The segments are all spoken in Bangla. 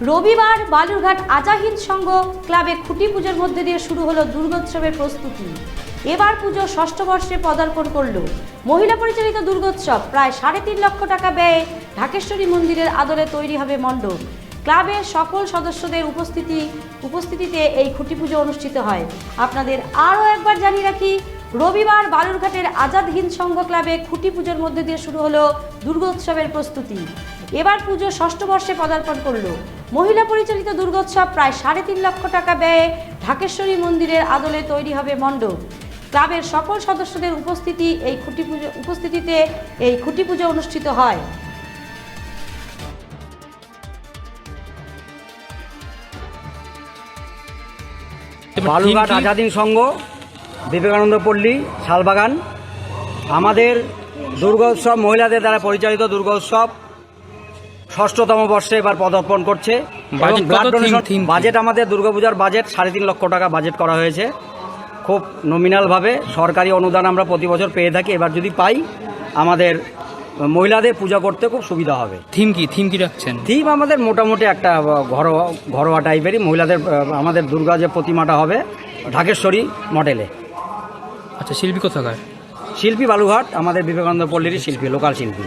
রবিবার বালুরঘাট আজাহিল সংঘ ক্লাবে খুঁটি পুজোর মধ্যে দিয়ে শুরু হলো দুর্গোৎসবের প্রস্তুতি। এবার পুজো ষষ্ঠ বর্ষে পদার্পণ করল। মহিলা পরিচালিত দুর্গোৎসব প্রায় 3.5 লক্ষ টাকা ব্যয়ে ঢাকেশ্বরী মন্দিরের আদলে তৈরি হবে মণ্ডপ। ক্লাবের সকল সদস্যদের উপস্থিতিতে এই খুঁটি পুজো অনুষ্ঠিত হয়। আপনাদের আরও একবার জানিয়ে রাখি, রবিবার বালুরঘাটের আজাদ হিন্দ সংঘ ক্লাবে খুঁটি পুজোর মধ্যে দিয়ে শুরু হলো দুর্গোৎসবের প্রস্তুতি। এবার পুজো ষষ্ঠ বর্ষে পদার্পণ করল। মহিলা পরিচালিত দুর্গোৎসব প্রায় 3.5 লক্ষ টাকা ব্যয়ে ঢাকেশ্বরী মন্দিরের আদলে তৈরি হবে মণ্ডপ। ক্লাবের সকল সদস্যদের উপস্থিতিতে এই খুঁটি পুজো অনুষ্ঠিত হয়। বালুরঘাট আজাদ হিন্দ সংঘ, বিবেকানন্দ পল্লী, শালবাগান। আমাদের দুর্গোৎসব মহিলাদের দ্বারা পরিচালিত দুর্গোৎসব ষষ্ঠতম বর্ষে এবার পদার্পণ করছে। বাজেট আমাদের দুর্গাপূজার বাজেট 3.5 লক্ষ টাকা বাজেট করা হয়েছে। খুব নমিনালভাবে সরকারি অনুদান আমরা প্রতি বছর পেয়ে থাকি। এবার যদি পাই, আমাদের মহিলাদের পূজা করতে খুব সুবিধা হবে। থিম কি রাখছেন? থিম আমাদের মোটামুটি একটা ঘরোয়া টাইপেরই। মহিলাদের আমাদের দুর্গা যে প্রতিমাটা হবে ঢাকেশ্বরী মডেলে। আচ্ছা, শিল্পী কোথাকার? শিল্পী বালুঘাট, আমাদের বিবেকানন্দ পল্লীরই শিল্পী, লোকাল শিল্পী।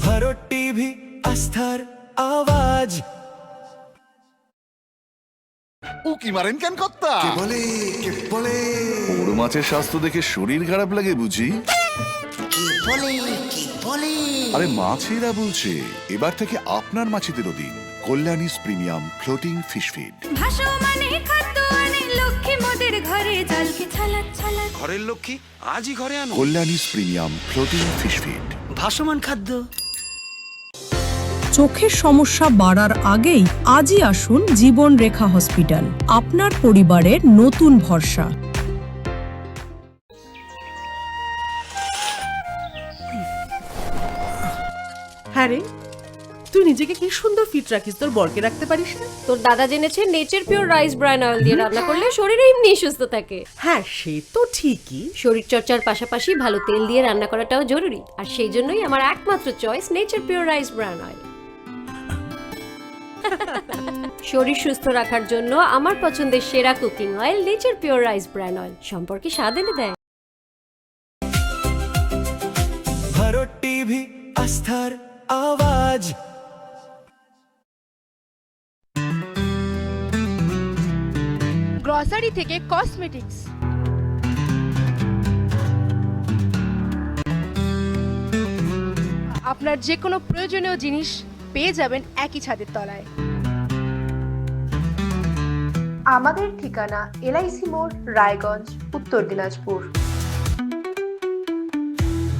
ভারত টিভি, আস্থার আওয়াজ। উকি মারেন কেন কর্তা? কে বলে বড় মাছের স্বাস্থ্য দেখে শরীর খারাপ লাগে বুঝি? কে বলে আরে মাছেরা বলছে, এবার থেকে আপনার মাছেদেরও দিন কল্যাণীস প্রিমিয়াম ফ্লোটিং ফিশ ফিড। ঘরের লক্ষ্মী আজই ঘরে আনো কল্যাণীস প্রিমিয়াম ফ্লোটিং ফিশ ফিড। ভাসমান খাদ্য। চোখের সমস্যা বাড়ার আগেই আজই আসুন জীবন রেখা হসপিটাল, আপনার পরিবারের নতুন ভরসা। হ্যাঁ রে, তুই নিজেকে কি সুন্দর ফিট রাখিস, তোর বরকে রাখতে পারিস না? তোর দাদা জেনেছে nature pure rice bran oil দিয়ে রান্না করলে শরীর এমনি সুস্থ থাকে। হ্যাঁ, সে তো ঠিকই। শরীর চর্চার পাশাপাশি ভালো তেল দিয়ে রান্না করাটাও জরুরি, আর সেই জন্যই আমার একমাত্র choice nature pure rice bran oil. শরীর সুস্থ রাখার জন্য আমার পছন্দের সেরা cooking oil nature pure rice bran oil, সম্পর্কে স্বাদ এনে দেয়। ভারত টিভি, আস্থার আওয়াজ। গ্রসারি থেকে কসমেটিক্স, আপনার যে কোনো প্রয়োজনীয় জিনিস পেয়ে যাবেন একই ছাদের তলায়। আমাদের ঠিকানা LIC মোড়, রায়গঞ্জ, উত্তর দিনাজপুর।